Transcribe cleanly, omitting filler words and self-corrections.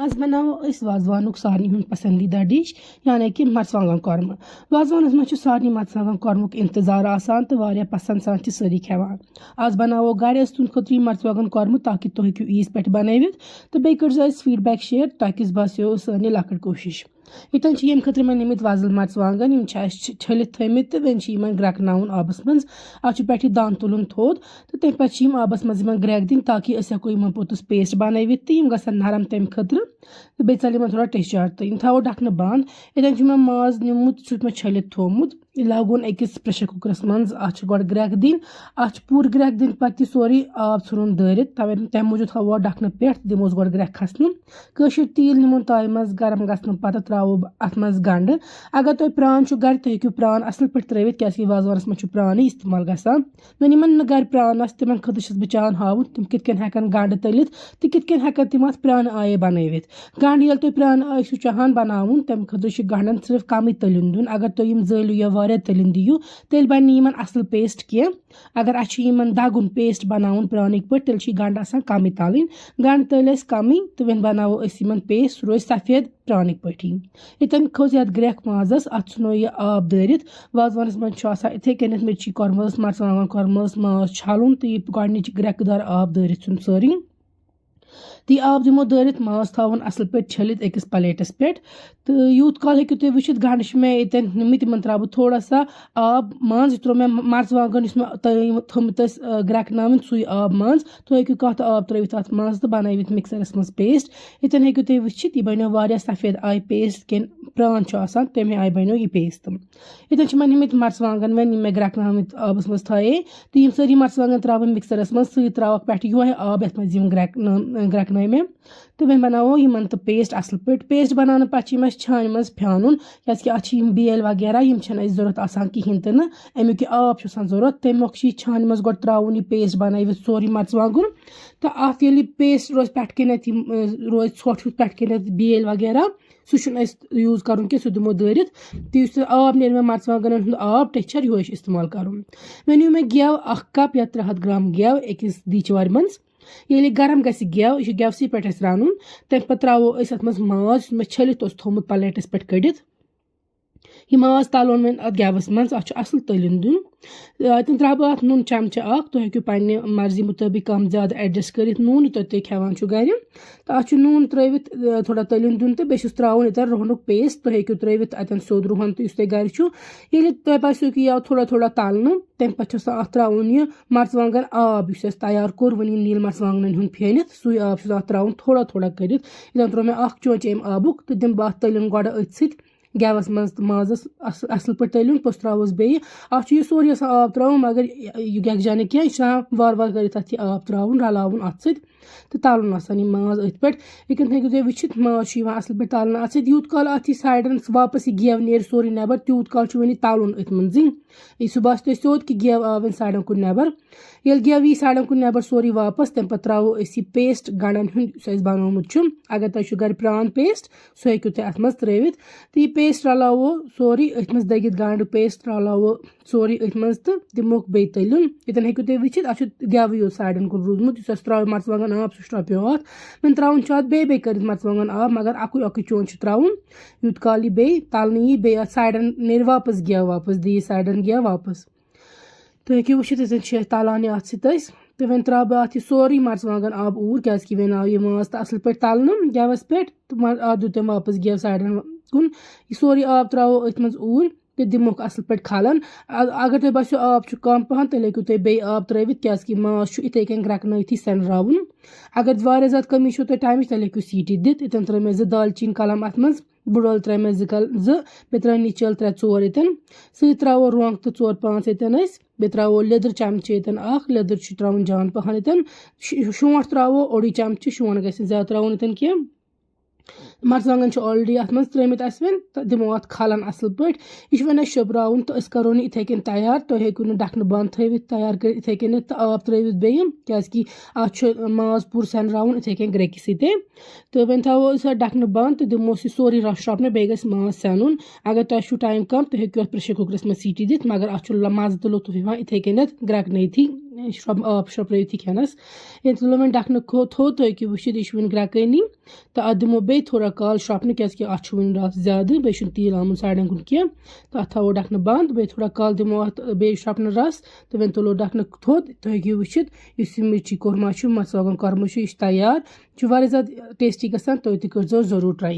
आज बनावो वाजवानुक सारनी हुंद पसंदीदा डिश यानी कि मर्चवांगन कोरमा। वाजवानस मं सारनी मर्चवांगन कोरमुक इंतजार आसान तो वारिया पसंद सान सारी खेवान। आज बनावो गाड़ी तुंद खुद मर्चवांगन कोरमु ताकि तुम हेकु ईज पे बनावित तो बे कर फीडबैक शेयर ताकि बासियो सानी लकट कोशिश। इतन यम खतर मे निमित वजल मर्चवांगन छलित थमित तो वन ग्रकनाउन आबस मं पे दान तुलन थोद तो तम पे आबस मं ग्रैक दिन ताकि हेको पोतुस पेस्ट बनावित तो गसन नरम तम खतर तो बे चल थोड़ा टेस्टर तो थो ढकन बंद। इतन मे माज निमुत मे छलित थोमुत लागुन अकिस प्रेशर कुकरस मं गो ग्रैक दिन पूर ग्रैक दिन पे सोरी आब षुन दरित तम मूजूब थो ढकन पे दिमोस गो ग्रैक खसन कशर तील निमुन ताय मं गरम गसन पे त्रो अत मं गंड। अगर तुम प्रान गर तो हेकू प्रान असल पे त्रित क्या वाजवानस मं प्रान इस्तेमाल गसान वन यमन गर प्रान तिमन खतर बह चाहन हावन तम कितन हेकन गंड तलित तो कितन हेकन तम प्रान आये बनावित। गंड ये तुम प्रान आय चाहन बनावन तम खतर गंडन सिर्फ कम तलिन दिन। अगर तुम जलू या वारिया तलिन दियो तेल बन यमन असल पेस्ट कह। अगर अमन दगुन पेस्ट बनावन प्रानिक पे तेल गंड आसान कम तलिन। गंड तल कम तो वन बनावो यमन पेस्ट रोज सफेद प्रानिक पे। इतन खोज ये ग्रैक माजस अत सुनो यह आब दरित वाजवानस मं इथे कन मिर्ची कोरमस मर्चवांगन कोरमस माज छलुन तो यह गॉडनिच ग्रैकदार आब दरित सुन सारी तो यह आब दिमो दरित माज थवन असल पे छलित अकिस प्लेटस पे तो यूत काल हेकु तुम वुचित गंड मे इतन निमित मन त्रा बह थोड़ा सा आब मं त्रो मे मर्चवांगन थोमुत ग्रैकन सु आब मं तो हेकु कत आब त्रित अत मं तो बनावित मिक्सरस मं पेस्ट। इतन हेकु तुम वुचित यह बनो वारिया सफेद आय पेस्ट कन प्रान तमे आय बनो यह पेस्ट। इतन मे निमित मर्चवांगन वन मे ग्रैकन आबस मं थे तो यम सारी मर्चवांगन त्रा मिक्सरस मं त्रा पे यो आब ये मं ग्रैकन मे तो वन बनावो यमन तो पेस्ट असल पेस्ट बनाने पे छान मं फ्यानुन क्या बेल वगैरह यम जरूरत आसान कहें तो अमुक आब जरूरत तमुक छान मं गो त्राउन यह पेस्ट बनावित सोरी मर्चवांगन तो अत ये पेस्ट रोज पे रोज ोट पे बेल वगैरह सह यूज कर सह दिमो दरित तो आब नीर मे मर्चवांगन आब टेक्चर यो इस्तेमाल कर। वन मे गेव 1 कप या 300 ग्राम गेव अकिस दीचवार मं ये गरम गि गेव यह गेवसी पे रन तम पे त्रो अत माज मे छलित थोमुत प्लेटस पे कड़ित यह माज तलोन वन अत गेवस मं असल तलिन दिन। तम त्रा बह नून चमच तो हेकू पे मर्जी मुताबिक कम ज्यादा एडजस्ट कर नून तो तुम खेवान गर तो अत नून त्रित थोड़ा तलिन दिन तो बेस त्राउन इतन रोहनुक पेस्ट तो हेकू त्रित अतन सोद रोहन तो तुम गर ये तुम पे यह थोड़ा थोड़ा तलन तम पे अत त्राउन यह मर्चवांगन आब तैयार कोर वन नील मर्चवांगन हूं फेनित सु आब अत त्राउन थोड़ा थोड़ा कर इतन त्रो मे 1 चोंच अम आबुक तो दिम बह तलिन गोड़ अथ सत गेवस मं माजस असल पे तलिन पस त्रोस बे अत सोरी आब त्राउन मगर यह गगजा ना क्या वार वार कर आब त्राउन रलाउन अत सत तो तलन आसान यह माज अथ पे लेकिन हेकु तुम वुचित माज असल पे तलन अत सत यूत काल अत साइडन वापस यह गेव नीर सोरी नबर तूत काल वन तलन अथ मं सह बस तुम सोद कि गेव आव वन साइडन कुन नबर ये गेव यी साइडन कुन नबर सोरी वापस तम पे त्रो यह पेस्ट गंडन हूं बनोमुत अगर तुम गर प्रान पेस्ट सह हेकु तुम अत मं त्रित तो यह पेस्ट रलावो सोरी अथ मं दगित गंड पेस्ट रलावो सोरी अथ मं तो दिमोक बे तलिन। इतन हेकु तुम वुचित अत गेव यो साइडन कुन रूदमुत त्रो मर्चवांगन आब सह ट्रप्यो अत वन त्राउन बे बे कर मर्चवांगन आब मगर अकुई चोन त्राउन यूत काल यह बे तलन यी बे साइडन नीर वापस गेव वापस दी साइडन गेव वापस तो हेकू वुचित इतन तलान अत सत तो वन त्रा बह अत सोरी मर्चवांगन आब ऊर क्या वन आव यह माज तो असल पे तलन गेवस पे तो अत दु तम वापस गेव साइडन कुन यह सोरी आब त्रो अथ मं ऊर तो दिमोक असल पे खलन। अगर तुम बसो आब कम पहन तेल हेकू तुम बे आब त्रित क्या माज इथे कन ग्रकन सनरावन। अगर वारिया ज्यादा कमी तुम टाइम तेल हेकू सीटी दित इतन त्रो मे 2 दालचीन कलम अत मं बुड़ल त्रे मे 2 बे त्रे चल 3-4 इतन सह त्रो रोंग तो 4-5 इतन बे त्रो लिदर चमच इतन लिदर त्राउन जान पहन इतन शोंठ त्रो ओड़ी चमच शोंठ गि ज्यादा त्राउन इतन कह मर्चवांगन ऑलरेडी अत मं त्रिमित वन तो दिमो अत खलन असल पे यह वन शोब्राउन तो करो इथे कन तैयार तो हेकू ढकन बंद थवित तैयार कर इथे कन तो आब त्रित बेम क्या माज पूर सनराउन इथे कन ग्रेकि सते तो वन थो ढकन बंद तो दिमो सोरी रश श्रपन बे गस माज सनुन। अगर तुम टाइम कम तो हेकू प्रेशर कुकरस में सीटी दित मगर अत मज तो लुत्फ इथे कन ग्रकन श्रब आब शप्रयित खेनस ये तुलो मैं डखन थो तो कि वुचित यह वन ग्रकनी तो अत दिमो बे थोड़ा काल श्रपन क्या अत वन रस ज्यादा बे तील आमुत साड़न कुन कह तो अत थो डखन बंद बे थोड़ा काल दिमो अत बे श्रपन रस तो वन तुलो डखन थोद तो हेकि वुचित इस मिर्ची कोरमा मर्चवांगन कोरमा यह तैयार वारिया ज़्यादा टेस्टी गसान तो तह कर जरूर ट्राई।